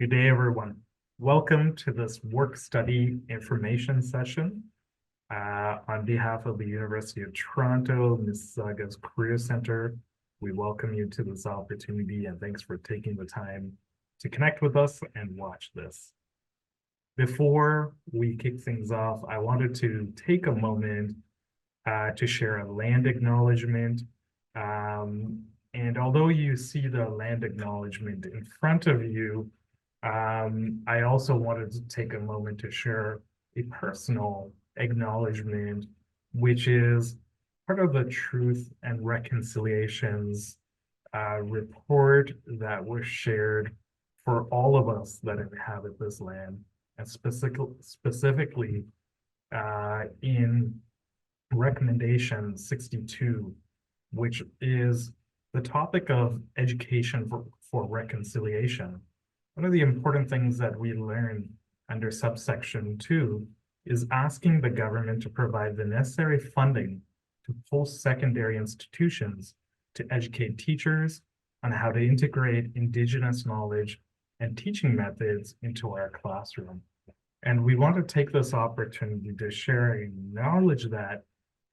Good day, everyone. Welcome to this work-study information session. On behalf of the University of Toronto, Mississauga's Career Center, we welcome you to this opportunity and thanks for taking the time to connect with us and watch this. Before we kick things off, I wanted to take a moment to share a land acknowledgement. And although you see the land acknowledgement in front of you, I also wanted to take a moment to share a personal acknowledgement, which is part of the Truth and Reconciliations report that was shared for all of us that inhabit this land, and specifically in recommendation 62, which is the topic of education for reconciliation. One of the important things that we learn under subsection 2 is asking the government to provide the necessary funding to post-secondary institutions to educate teachers on how to integrate Indigenous knowledge and teaching methods into our classroom. And we want to take this opportunity to share and acknowledge that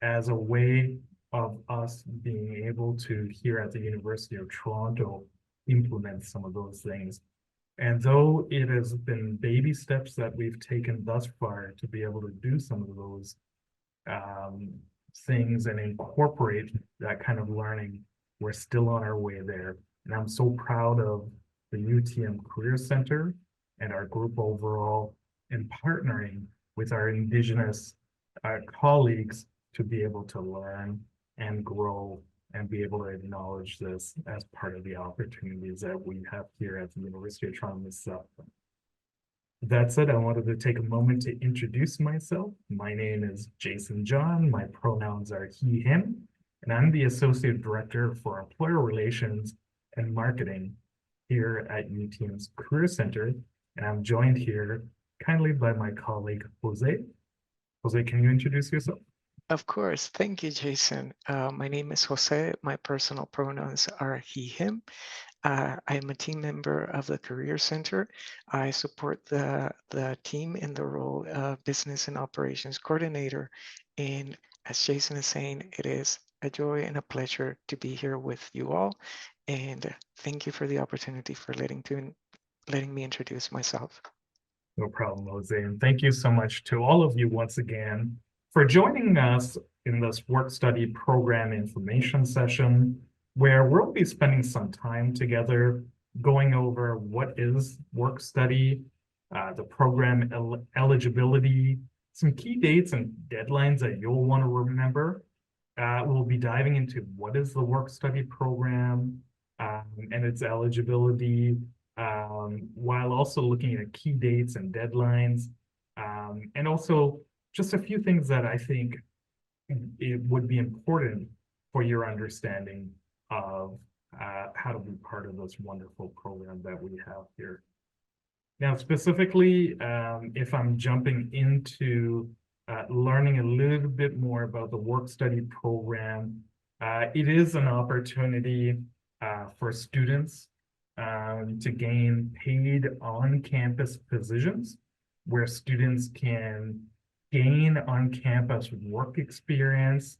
as a way of us being able to, here at the University of Toronto, implement some of those things. And though it has been baby steps that we've taken thus far to be able to do some of those things and incorporate that kind of learning, we're still on our way there. And I'm so proud of the UTM Career Center and our group overall in partnering with our Indigenous colleagues to be able to learn and grow and be able to acknowledge this as part of the opportunities that we have here at the University of Toronto itself. That said, I wanted to take a moment to introduce myself. My name is Jason John. My pronouns are he, him, and I'm the Associate Director for Employer Relations and Marketing here at UTM's Career Center. And I'm joined here kindly by my colleague, Jose. Jose, can you introduce yourself? Of course. Thank you, Jason. My name is Jose. My personal pronouns are he, him. I am a team member of the Career Center. I support the team in the role of Business and Operations Coordinator. And as Jason is saying, it is a joy and a pleasure to be here with you all. And thank you for the opportunity for letting me introduce myself. No problem, Jose. And thank you so much to all of you once again for joining us in this work-study program information session, where we'll be spending some time together going over what is work-study, the program eligibility, some key dates and deadlines that you'll want to remember. We'll be diving into what is the work-study program and its eligibility, while also looking at key dates and deadlines, and also just a few things that I think it would be important for your understanding of how to be part of this wonderful program that we have here. Now, specifically, if I'm jumping into learning a little bit more about the work-study program, it is an opportunity for students to gain paid on-campus positions where students can gain on-campus work experience,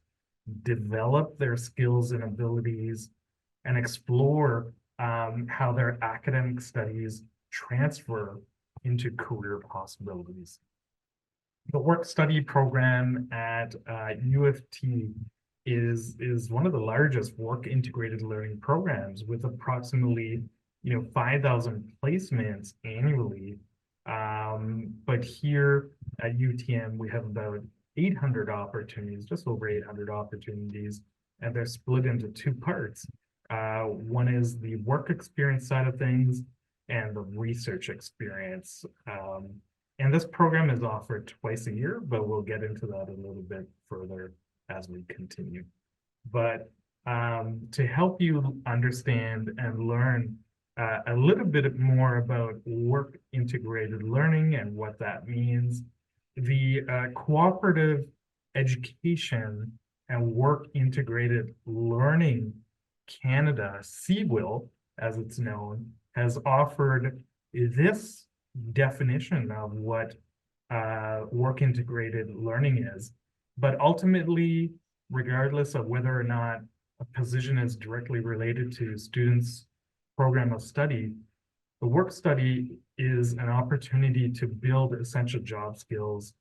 develop their skills and abilities, and explore how their academic studies transfer into career possibilities. The work-study program at U of T is one of the largest work-integrated learning programs with approximately 5,000 placements annually. But here at UTM, we have about 800 opportunities, just over 800 opportunities, and they're split into two parts. One is the work experience side of things and the research experience. And this program is offered twice a year, but we'll get into that a little bit further as we continue. But to help you understand and learn a little bit more about work integrated learning and what that means, the Cooperative Education and Work Integrated Learning Canada, CEWIL, as it's known, has offered this definition of what work integrated learning is. But ultimately, regardless of whether or not a position is directly related to students' program of study, the work study is an opportunity to build essential job skills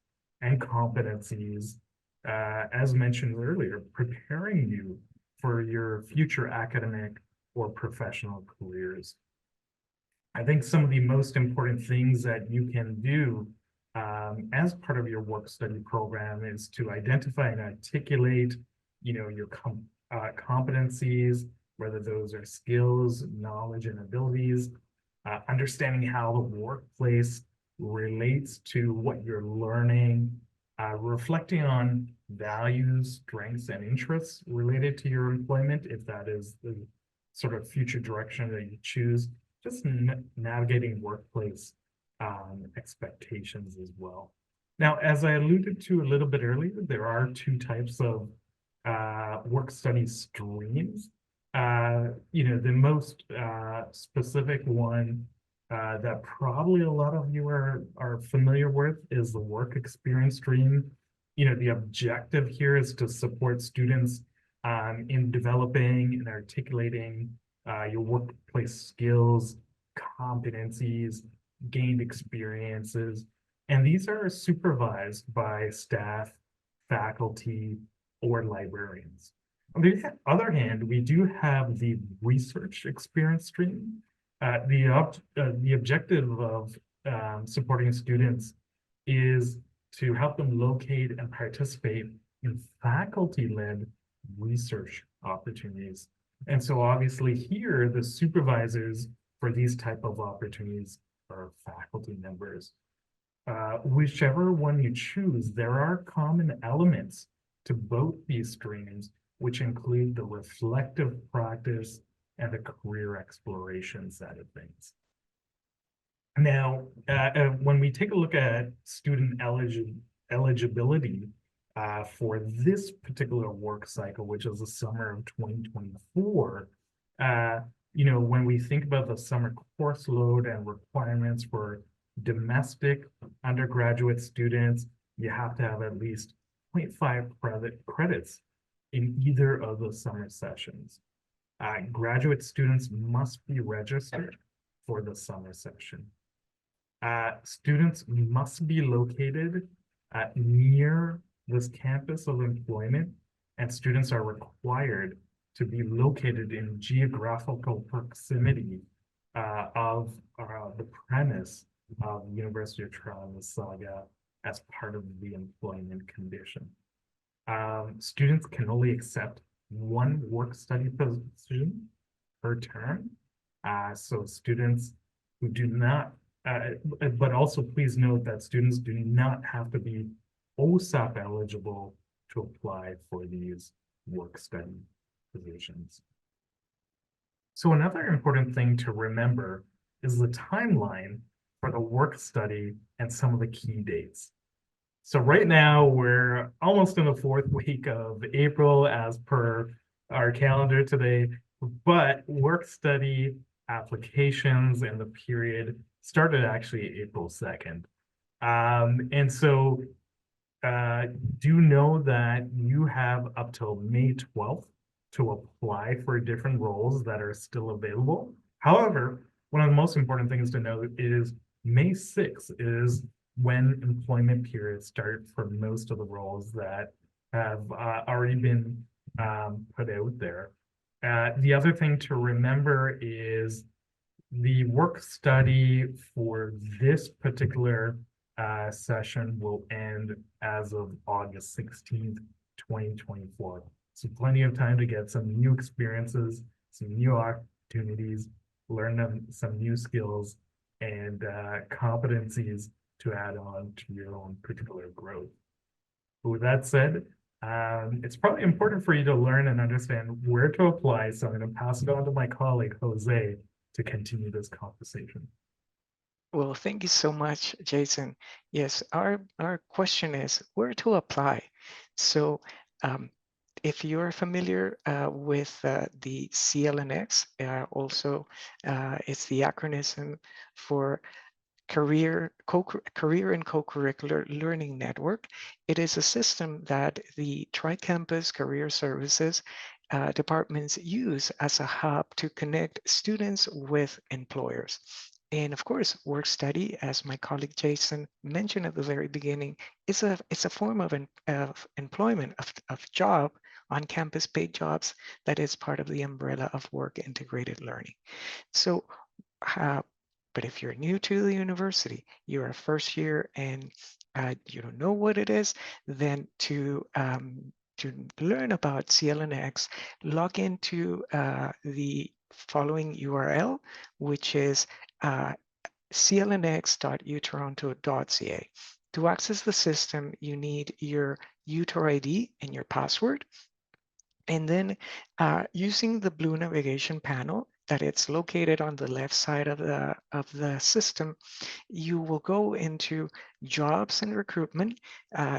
and competencies, as mentioned earlier, preparing you for your future academic or professional careers. I think some of the most important things that you can do as part of your work study program is to identify and articulate, your competencies, whether those are skills, knowledge, and abilities, understanding how the workplace relates to what you're learning, reflecting on values, strengths, and interests related to your employment, if that is the sort of future direction that you choose, just navigating workplace expectations as well. Now, as I alluded to a little bit earlier, there are two types of work study streams. The most specific one that probably a lot of you are familiar with is the work experience stream. The objective here is to support students in developing and articulating your workplace skills, competencies, gained experiences, and these are supervised by staff, faculty, or librarians. On the other hand, we do have the research experience stream. The objective of supporting students is to help them locate and participate in faculty-led research opportunities. And so obviously here, the supervisors for these type of opportunities are faculty members. Whichever one you choose, there are common elements to both these streams, which include the reflective practice and the career exploration side of things. Now, when we take a look at student eligibility for this particular work cycle, which is the summer of 2024, when we think about the summer course load and requirements for domestic undergraduate students, you have to have at least 0.5 credits in either of the summer sessions. Graduate students must be registered for the summer session. Students must be located near this campus of employment, and students are required to be located in geographical proximity of the premise of the University of Toronto Mississauga as part of the employment condition. Students can only accept one work study position per term. So students who do not, but also please note that students do not have to be OSAP eligible to apply for these work study positions. So another important thing to remember is the timeline for the work study and some of the key dates. So right now we're almost in the fourth week of April as per our calendar today, but work study applications and the period started actually April 2nd. And so do know that you have up till May 12th to apply for different roles that are still available. However, one of the most important things to note is May 6th is when employment periods start for most of the roles that have already been put out there. The other thing to remember is the work study for this particular session will end as of August 16th, 2024. So plenty of time to get some new experiences, some new opportunities, learn some new skills and competencies to add on to your own particular growth. But with that said, it's probably important for you to learn and understand where to apply. So I'm going to pass it on to my colleague, Jose, to continue this conversation. Well, thank you so much, Jason. Yes, our question is where to apply. So If you're familiar with the CLNX, also it's the acronym for Career and Co-Curricular Learning Network. It is a system that the Tri-Campus Career Services departments use as a hub to connect students with employers. And of course, work study, as my colleague Jason mentioned at the very beginning, it's a form of employment, of job, on-campus paid jobs that is part of the umbrella of work integrated learning. So but if you're new to the university, you're a first year and you don't know what it is, then to learn about CLNX, log into the following URL, which is clnx.utoronto.ca. To access the system, you need your UTOR ID and your password. And then using the blue navigation panel that it's located on the left side of the system, you will go into jobs and recruitment,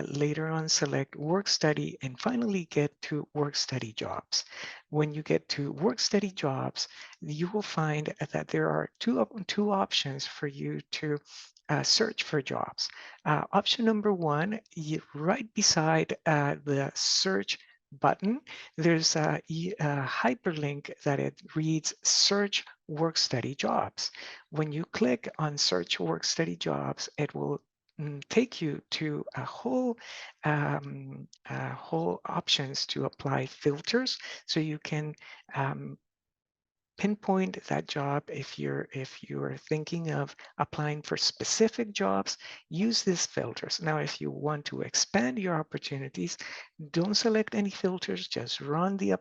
later on select work study, and finally get to work study jobs. When you get to work study jobs, you will find that there are two options for you to search for jobs. Option number one, right beside the search button, there's a hyperlink that it reads search work study jobs. When you click on search work study jobs, it will take you to a whole options to apply filters, so you can pinpoint that job. If you're thinking of applying for specific jobs, use these filters. Now, if you want to expand your opportunities, don't select any filters. Just run the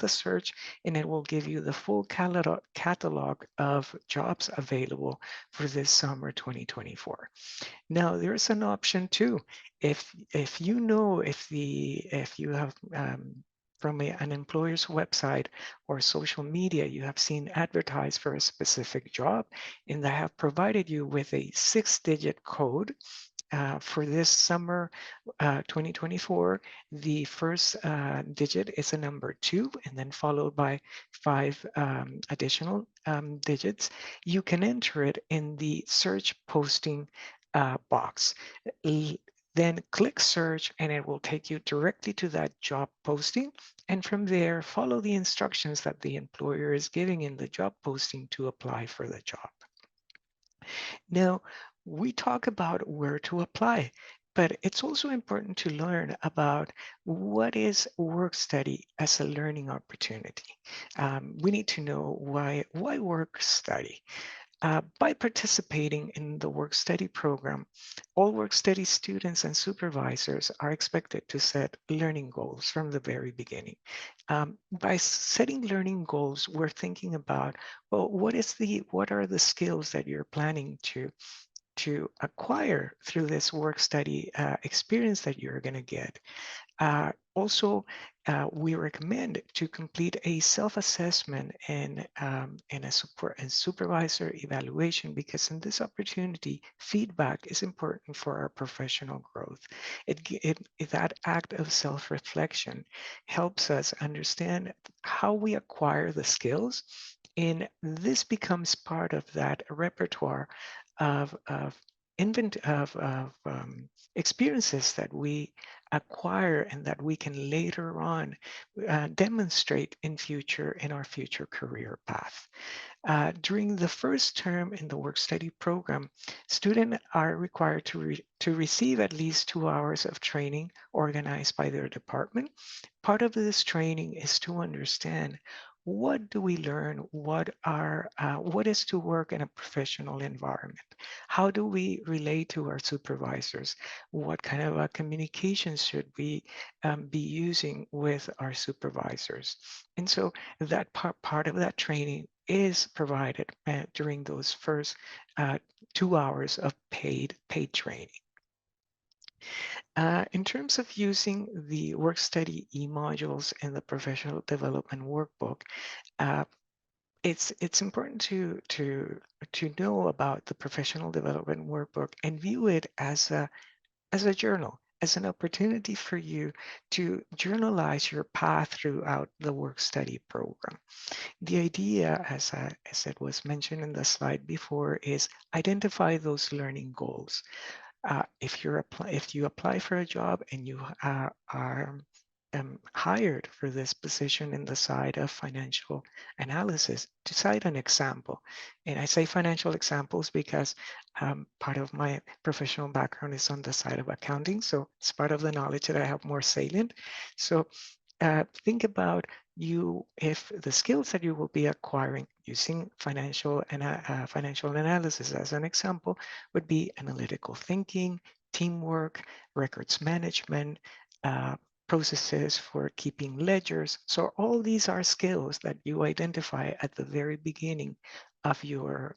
search, and it will give you the full catalog of jobs available for this summer 2024. Now, there's an option too. If you know if you have from an employer's website or social media, you have seen advertised for a specific job, and they have provided you with a 6-digit code for this summer 2024. The first digit is a number 2, and then followed by 5 additional digits. You can enter it in the search posting box. Then click search, and it will take you directly to that job posting. And from there, follow the instructions that the employer is giving in the job posting to apply for the job. Now, we talk about where to apply, but it's also important to learn about what is work study as a learning opportunity. We need to know why work study. By participating in the work study program, all work study students and supervisors are expected to set learning goals from the very beginning. By setting learning goals, we're thinking about, well, what are the skills that you're planning to acquire through this work study experience that you're going to get. Also, we recommend to complete a self-assessment and a support and supervisor evaluation, because in this opportunity, feedback is important for our professional growth. That act of self-reflection helps us understand how we acquire the skills, and this becomes part of that repertoire of experiences that we acquire and that we can later on demonstrate in our future career path. During the first term in the work study program, students are required to receive at least 2 hours of training organized by their department. Part of this training is to understand, what do we learn? What is to work in a professional environment? How do we relate to our supervisors? What kind of communication should we be using with our supervisors? And so that part of that training is provided during those first 2 hours of paid training. In terms of using the work study e-modules in the professional development workbook, it's important to know about the professional development workbook and view it as a journal, as an opportunity for you to journalize your path throughout the work-study program. The idea, as it was mentioned in the slide before, is identify those learning goals. If you apply for a job and you are hired for this position in the side of financial analysis, to cite an example. And I say financial examples because part of my professional background is on the side of accounting. So it's part of the knowledge that I have more salient. So think about if the skills that you will be acquiring using financial analysis as an example would be analytical thinking, teamwork, records management, processes for keeping ledgers. So all these are skills that you identify at the very beginning of your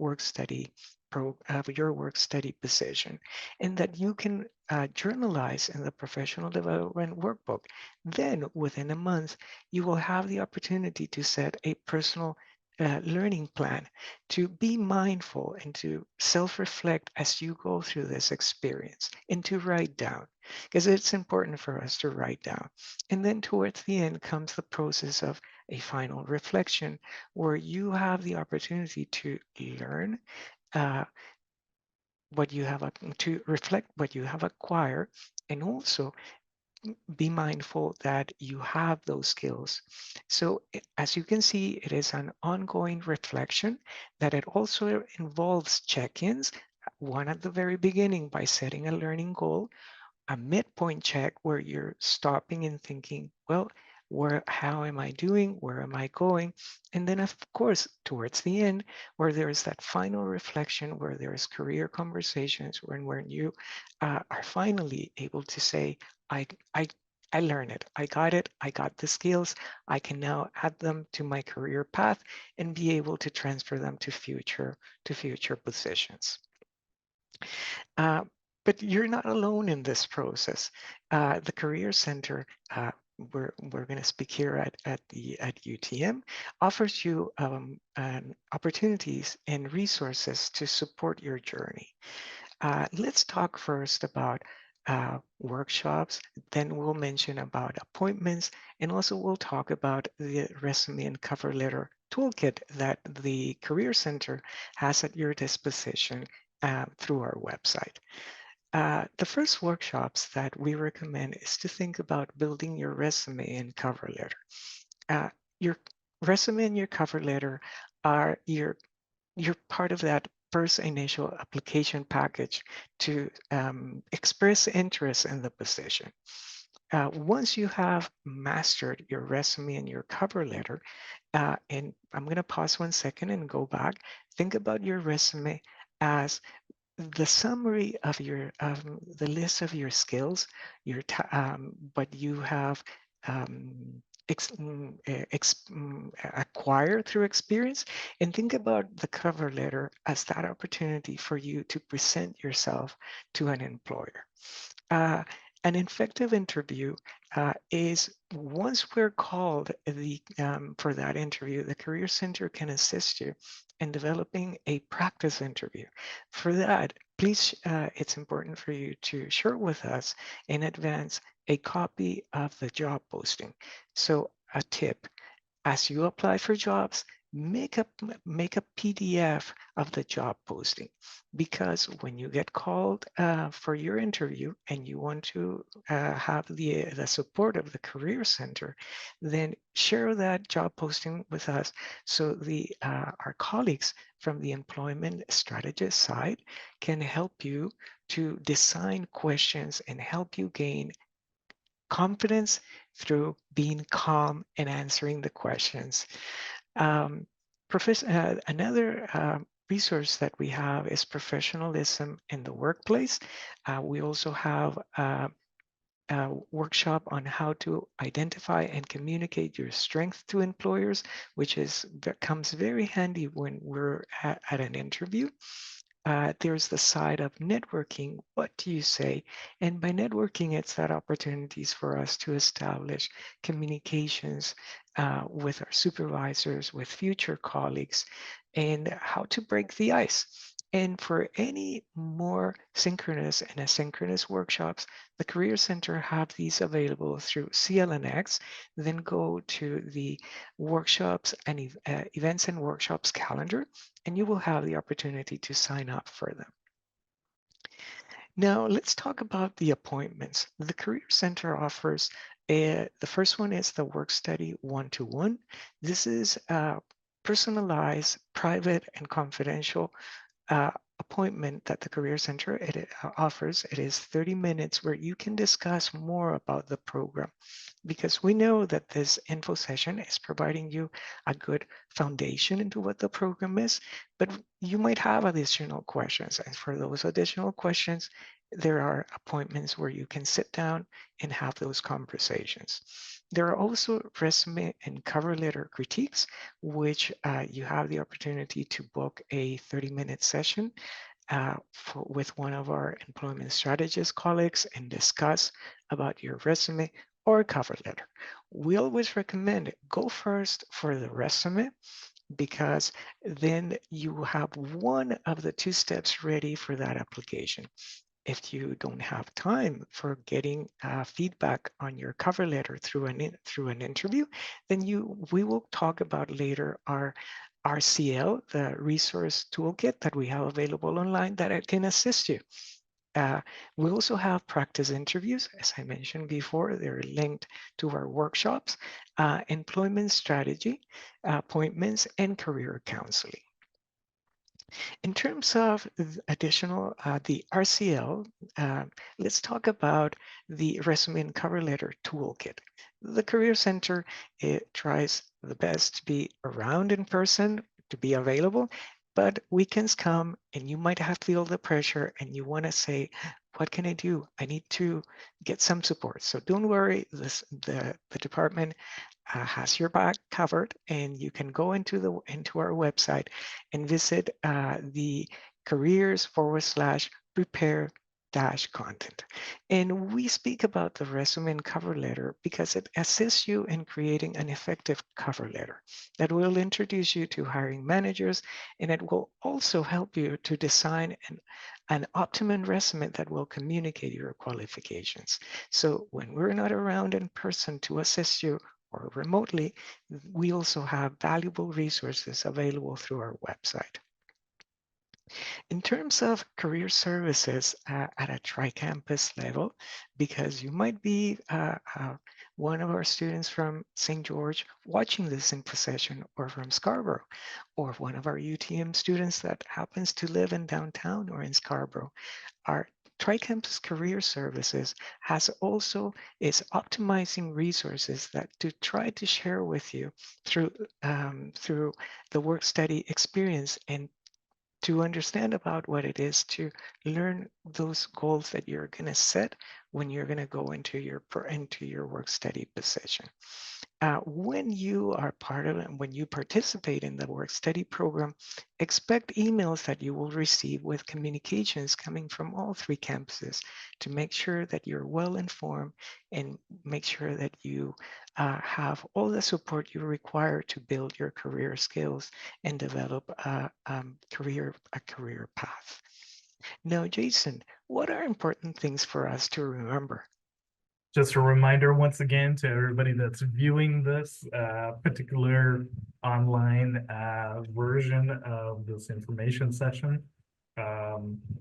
work study position, and that you can journalize in the professional development workbook. Then within a month, you will have the opportunity to set a personal learning plan, to be mindful and to self-reflect as you go through this experience, and to write down, because it's important for us to write down. And then towards the end comes the process of a final reflection, where you have the opportunity to learn to reflect what you have acquired, and also be mindful that you have those skills. So as you can see, it is an ongoing reflection, that it also involves check-ins, one at the very beginning by setting a learning goal, a midpoint check where you're stopping and thinking, well, how am I doing? Where am I going? And then of course, towards the end, where there's that final reflection, where there's career conversations, when you are finally able to say, I, I, I learned it, I got the skills, I can now add them to my career path and be able to transfer them to future positions. But you're not alone in this process. The Career Center, we're going to speak here at UTM, offers you opportunities and resources to support your journey. Let's talk first about workshops, then we'll mention about appointments, and also we'll talk about the resume and cover letter toolkit that the Career Center has at your disposition through our website. The first workshops that we recommend is to think about building your resume and cover letter. Your resume and your cover letter are you're part of that first initial application package to express interest in the position. Once you have mastered your resume and your cover letter, and I'm going to pause 1 second and go back, think about your resume as the summary of the list of your skills, what you have acquired through experience, and think about the cover letter as that opportunity for you to present yourself to an employer. An effective interview is, once we're called for that interview, the Career Center can assist you in developing a practice interview. For that, please, it's important for you to share with us in advance a copy of the job posting. So a tip, as you apply for jobs, make a PDF of the job posting, because when you get called for your interview and you want to have the support of the Career Center, then share that job posting with us, so our colleagues from the employment strategist side can help you to design questions and help you gain confidence through being calm and answering the questions. Another resource that we have is professionalism in the workplace. We also have a workshop on how to identify and communicate your strength to employers, which comes very handy when we're at an interview. There's the side of networking. What do you say? And by networking, it's that opportunities for us to establish communications with our supervisors, with future colleagues, and how to break the ice. And for any more synchronous and asynchronous workshops, the Career Center have these available through CLNX. Then go to the workshops and events and workshops calendar, and you will have the opportunity to sign up for them. Now, let's talk about the appointments. The Career Center offers the first one is the Work Study One-to-One. This is a personalized, private, and confidential appointment that the Career Center offers. It is 30 minutes where you can discuss more about the program, because we know that this info session is providing you a good foundation into what the program is, but you might have additional questions. And for those additional questions, there are appointments where you can sit down and have those conversations. There are also resume and cover letter critiques, which you have the opportunity to book a 30-minute session with one of our employment strategist colleagues and discuss about your resume or cover letter. We always recommend go first for the resume, because then you have one of the two steps ready for that application. If you don't have time for getting feedback on your cover letter through an interview, then we will talk about later our RCL, the resource toolkit that we have available online that it can assist you. We also have practice interviews, as I mentioned before. They're linked to our workshops, employment strategy, appointments, and career counseling. In terms of additional, the RCL, let's talk about the resume and cover letter toolkit. The Career Center, it tries the best to be around in person, to be available, but weekends come and you might have to feel the pressure and you want to say, what can I do? I need to get some support. So don't worry, the department has your back covered, and you can go into our website and visit the careers/prepare-content. And we speak about the resume and cover letter because it assists you in creating an effective cover letter that will introduce you to hiring managers, and it will also help you to design an optimum resume that will communicate your qualifications. So when we're not around in person to assist you, or remotely, we also have valuable resources available through our website. In terms of career services at a tri-campus level, because you might be one of our students from St. George watching this info session, or from Scarborough, or one of our UTM students that happens to live in downtown or in Scarborough, our Tri-Campus Career Services is optimizing resources that to try to share with you through the work study experience, and to understand about what it is to learn those goals that you're going to set when you're going to go into your work study position. When you are part of it, and when you participate in the work study program, expect emails that you will receive with communications coming from all three campuses to make sure that you're well informed and make sure that you have all the support you require to build your career skills and develop a career path. Now, Jason, what are important things for us to remember? Just a reminder once again to everybody that's viewing this particular online version of this information session.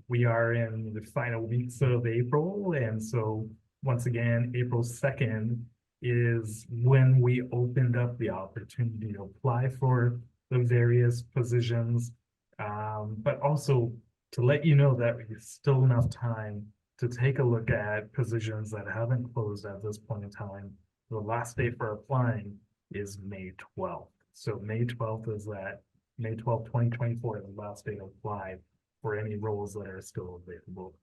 We are in the final weeks of April, and so once again, April 2nd is when we opened up the opportunity to apply for the various positions, but also to let you know that there's still enough time to take a look at positions that haven't closed at this point in time. The last day for applying is May 12th. So May 12th, 2024 is the last day to apply for any roles that are still available.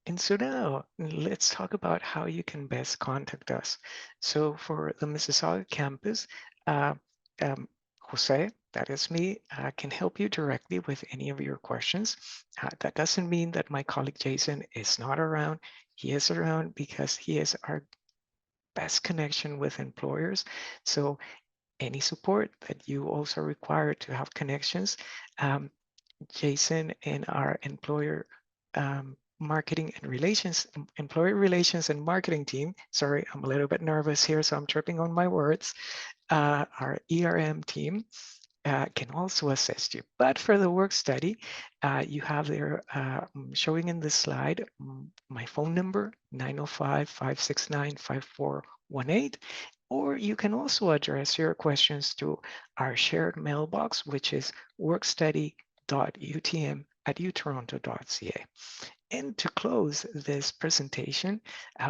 And so now let's talk about how you can best contact us. So for the Mississauga campus, Jose, that is me, can help you directly with any of your questions. That doesn't mean that my colleague Jason is not around. He is around because he is our best connection with employers. So any support that you also require to have connections, Jason and our employer marketing and relations, employee relations and marketing team. Sorry, I'm a little bit nervous here, so I'm tripping on my words. Our ERM team can also assist you. But for the work study, you have there showing in this slide my phone number, 905-569-5418. Or you can also address your questions to our shared mailbox, which is workstudy.utm@utoronto.ca. And to close this presentation,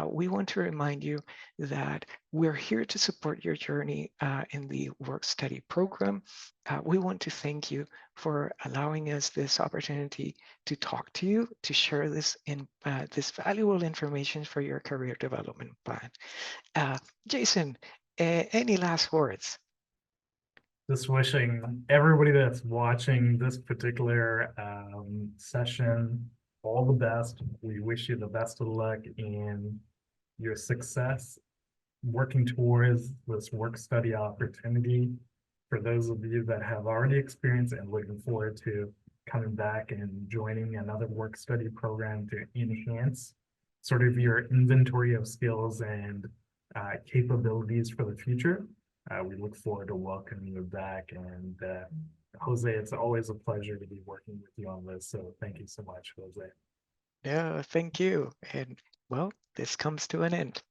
we want to remind you that we're here to support your journey in the work study program. We want to thank you for allowing us this opportunity to talk to you, to share this valuable information for your career development plan. Jason, any last words? Just wishing everybody that's watching this particular session all the best. We wish you the best of luck in your success working towards this work study opportunity. For those of you that have already experienced and looking forward to coming back and joining another work study program to enhance sort of your inventory of skills and capabilities for the future. We look forward to welcoming you back. And Jose, it's always a pleasure to be working with you on this. So thank you so much, Jose. Yeah, thank you. And well, this comes to an end.